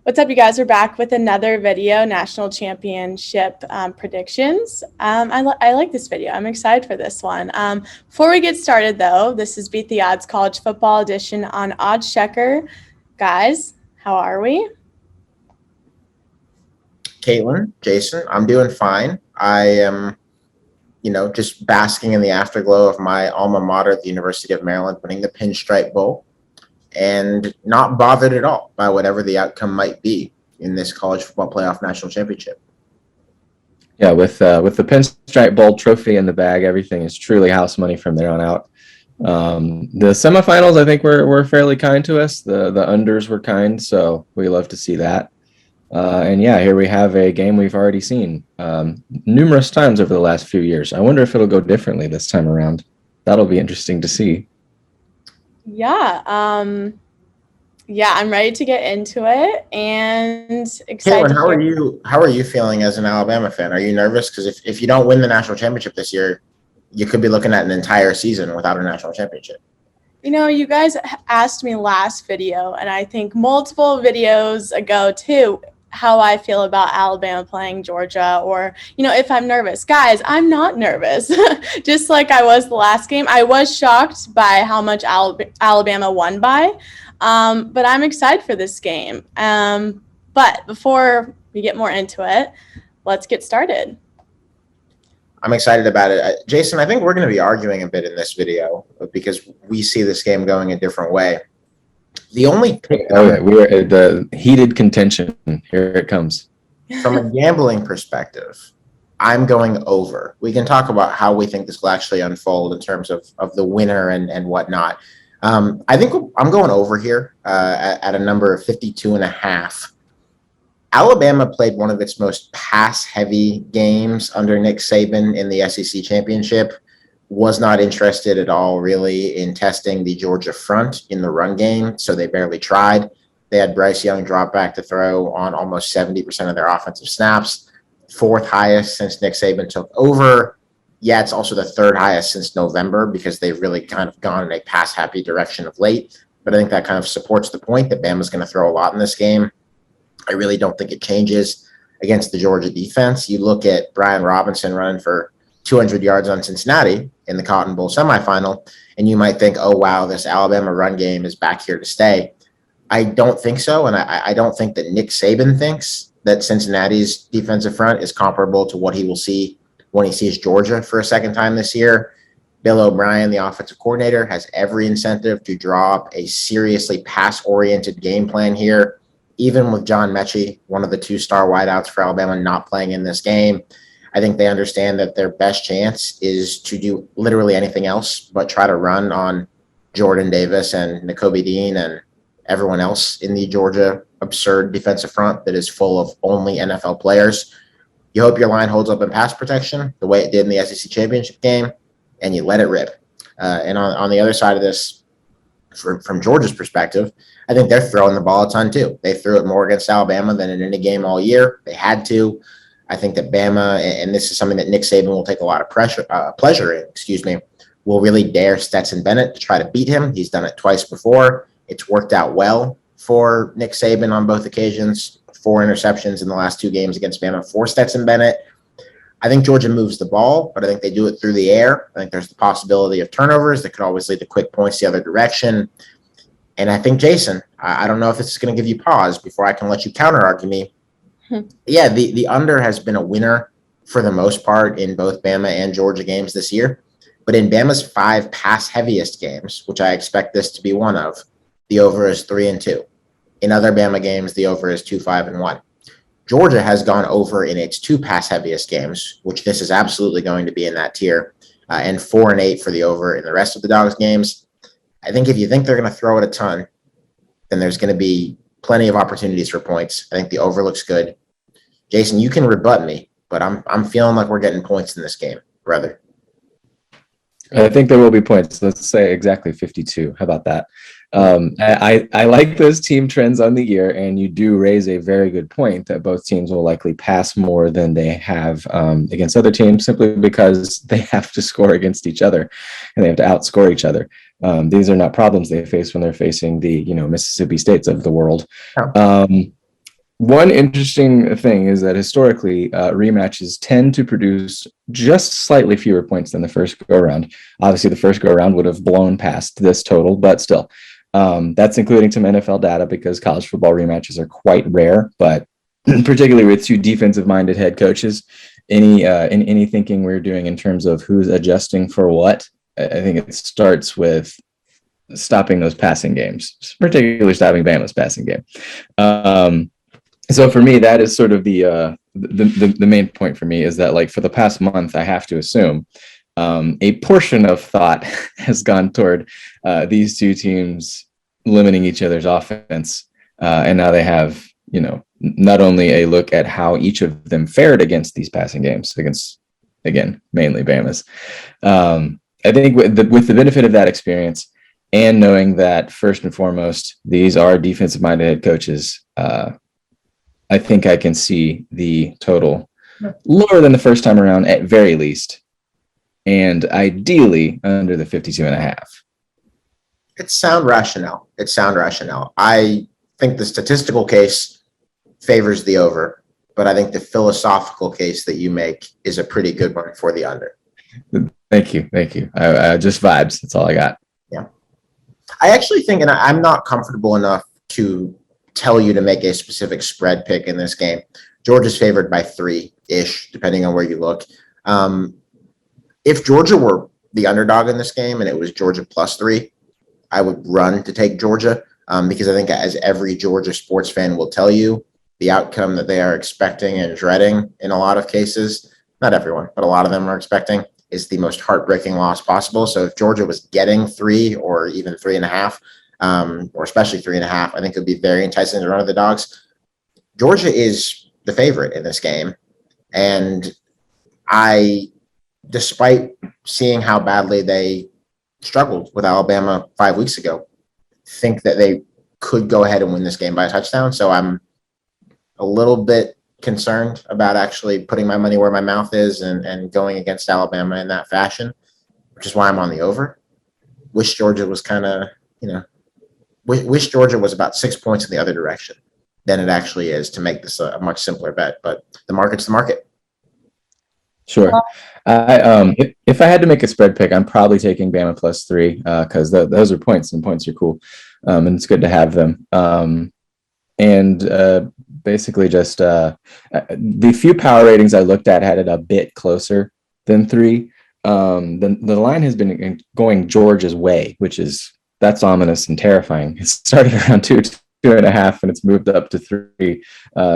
What's up, you guys? We're back with another video, National Championship predictions. I like this video. I'm excited for this one. Before we get started, though, this is Beat the Odds College Football Edition on Odds Checker. Guys, how are we? Katelyn, Jason, I'm doing fine. I am, just basking in the afterglow of my alma mater, the University of Maryland, winning the Pinstripe Bowl, and not bothered at all by whatever the outcome might be in this college football playoff national championship. Yeah, with the Pinstripe Bowl trophy in the bag, everything is truly house money from there on out. The semifinals, I think, were fairly kind to us. The unders were kind, so we love to see that. And yeah, here we have a game we've already seen numerous times over the last few years. I wonder if it'll go differently this time around. That'll be interesting to see. Yeah, I'm ready to get into it and excited. Katelyn, how are you feeling as an Alabama fan? Are you nervous? Because if you don't win the national championship this year, you could be looking at an entire season without a national championship. You guys asked me last video, and I think multiple videos ago too, how I feel about Alabama playing Georgia, or if I'm nervous. Guys, I'm not nervous. Just like I was the last game. I was shocked by how much Alabama won by, but I'm excited for this game. But before we get more into it, let's get started. I'm excited about it. Jason, I think we're going to be arguing a bit in this video because we see this game going a different way. The only pick we are the heated contention. Here it comes. From a gambling perspective, I'm going over. We can talk about how we think this will actually unfold in terms of the winner and whatnot. I think I'm going over here at a number of 52.5. Alabama played one of its most pass-heavy games under Nick Saban in the SEC championship. Was not interested at all, really, in testing the Georgia front in the run game, so they barely tried. They had Bryce Young drop back to throw on almost 70% of their offensive snaps, fourth highest since Nick Saban took over. Yeah, it's also the third highest since November because they've really kind of gone in a pass-happy direction of late. But I think that kind of supports the point that Bama's going to throw a lot in this game. I really don't think it changes against the Georgia defense. You look at Brian Robinson running for 200 yards on Cincinnati in the Cotton Bowl semifinal, and you might think, oh, wow, this Alabama run game is back here to stay. I don't think so, and I don't think that Nick Saban thinks that Cincinnati's defensive front is comparable to what he will see when he sees Georgia for a second time this year. Bill O'Brien, the offensive coordinator, has every incentive to draw up a seriously pass-oriented game plan here, even with John Mechie, one of the two-star wideouts for Alabama, not playing in this game. I think they understand that their best chance is to do literally anything else but try to run on Jordan Davis and Nakobe Dean and everyone else in the Georgia absurd defensive front that is full of only NFL players. You hope your line holds up in pass protection the way it did in the SEC championship game, and you let it rip. And on the other side of this, from Georgia's perspective, I think they're throwing the ball a ton too. They threw it more against Alabama than in any game all year. They had to. I think that Bama, and this is something that Nick Saban will take a lot of pleasure in, will really dare Stetson Bennett to try to beat him. He's done it twice before. It's worked out well for Nick Saban on both occasions. 4 interceptions in the last 2 games against Bama for Stetson Bennett. I think Georgia moves the ball, but I think they do it through the air. I think there's the possibility of turnovers that could always lead to quick points the other direction. And I think, Jason, I don't know if this is going to give you pause before I can let you counter-argue me. Yeah, the under has been a winner for the most part in both Bama and Georgia games this year. But in Bama's 5 pass-heaviest games, which I expect this to be one of, the over is 3-2. In other Bama games, the over is 2-5-1. Georgia has gone over in its 2 pass-heaviest games, which this is absolutely going to be in that tier, and 4-8 for the over in the rest of the Dogs games. I think if you think they're going to throw it a ton, then there's going to be plenty of opportunities for points. I think the over looks good. Jason, you can rebut me, but I'm feeling like we're getting points in this game, brother. I think there will be points. Let's say exactly 52. How about that? I like those team trends on the year, and you do raise a very good point that both teams will likely pass more than they have against other teams, simply because they have to score against each other and they have to outscore each other. These are not problems they face when they're facing the Mississippi States of the world. One interesting thing is that historically, rematches tend to produce just slightly fewer points than the first go around. Obviously, the first go around would have blown past this total, but still, that's including some NFL data because college football rematches are quite rare. But particularly with two defensive-minded head coaches, in any thinking we're doing in terms of who's adjusting for what, I think it starts with stopping those passing games, particularly stopping Bama's passing game. So for me, that is sort of the main point for me is that, like, for the past month, I have to assume a portion of thought has gone toward these two teams limiting each other's offense, and now they have, not only a look at how each of them fared against these passing games against, again, mainly Bama's. I think with the benefit of that experience and knowing that first and foremost these are defensive-minded head coaches. I think I can see the total lower than the first time around at very least, and ideally under the 52.5. It's sound rationale. I think the statistical case favors the over, but I think the philosophical case that you make is a pretty good one for the under. Thank you. I just vibes. That's all I got. Yeah. I actually think, and I'm not comfortable enough to tell you to make a specific spread pick in this game. Georgia's favored by 3-ish, depending on where you look. If Georgia were the underdog in this game and it was Georgia +3, I would run to take Georgia because I think, as every Georgia sports fan will tell you, the outcome that they are expecting and dreading in a lot of cases, not everyone, but a lot of them are expecting, is the most heartbreaking loss possible. So if Georgia was getting 3 or even 3.5, or especially 3.5, I think it would be very enticing to run with the dogs. Georgia is the favorite in this game. And despite seeing how badly they struggled with Alabama 5 weeks ago, think that they could go ahead and win this game by a touchdown. So I'm a little bit concerned about actually putting my money where my mouth is and going against Alabama in that fashion, which is why I'm on the over. Wish Georgia was wish Georgia was about 6 points in the other direction than it actually is to make this a much simpler bet. But the market's the market. Sure. If I had to make a spread pick, I'm probably taking Bama +3 because those are points, and points are cool, and it's good to have them. And basically just the few power ratings I looked at had it a bit closer than 3. The line has been going Georgia's way, that's ominous and terrifying. It started around 2.5, and it's moved up to 3.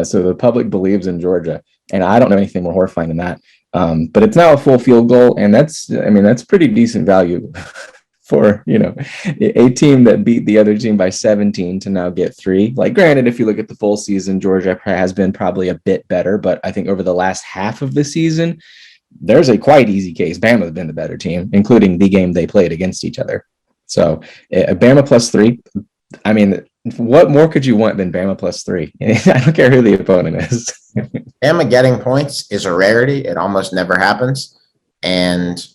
So the public believes in Georgia, and I don't know anything more horrifying than that. But it's now a full field goal, and that's pretty decent value for, a team that beat the other team by 17 to now get 3. Like, granted, if you look at the full season, Georgia has been probably a bit better, but I think over the last half of the season, there's a quite easy case Bama has been the better team, including the game they played against each other. So Bama +3, what more could you want than Bama +3? I don't care who the opponent is. Bama getting points is a rarity. It almost never happens. And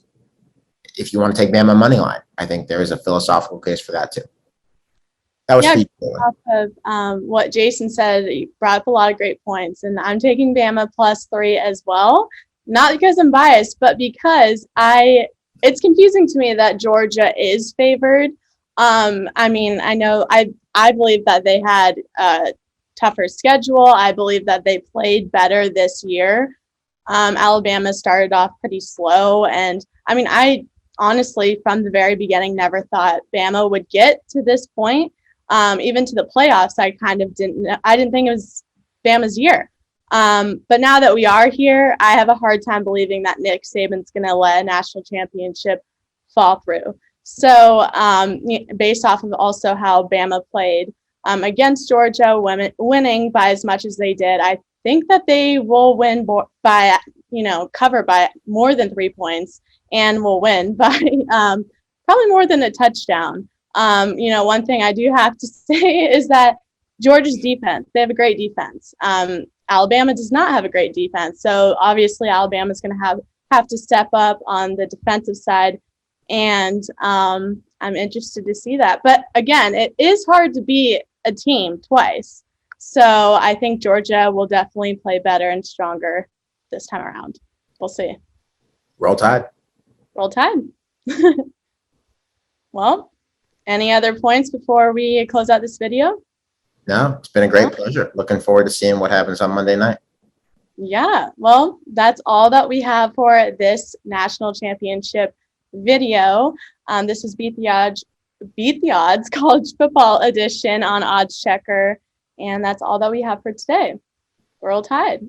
if you want to take Bama money line, I think there is a philosophical case for that too. That was off of what Jason said. He brought up a lot of great points, and I'm taking Bama +3 as well. Not because I'm biased, but because it's confusing to me that Georgia is favored. I know I believe that they had a tougher schedule. I believe that they played better this year. Alabama started off pretty slow, and I honestly, from the very beginning, never thought Bama would get to this point. Even to the playoffs, I didn't think it was Bama's year. But now that we are here, I have a hard time believing that Nick Saban's going to let a national championship fall through. So based off of also how Bama played against Georgia, winning by as much as they did, I think that they will win by, cover by more than 3 points, and will win by probably more than a touchdown. One thing I do have to say is that Georgia's defense, they have a great defense. Alabama does not have a great defense. So obviously Alabama's going to have to step up on the defensive side. And I'm interested to see that. But again, it is hard to beat a team twice. So I think Georgia will definitely play better and stronger this time around. We'll see. Roll Tide. Roll Tide. Well, any other points before we close out this video? No, it's been a great pleasure. Looking forward to seeing what happens on Monday night. Yeah, well, that's all that we have for this national championship video. This is Beat the Odds college football edition on Odds Checker, and that's all that we have for today. Roll Tide.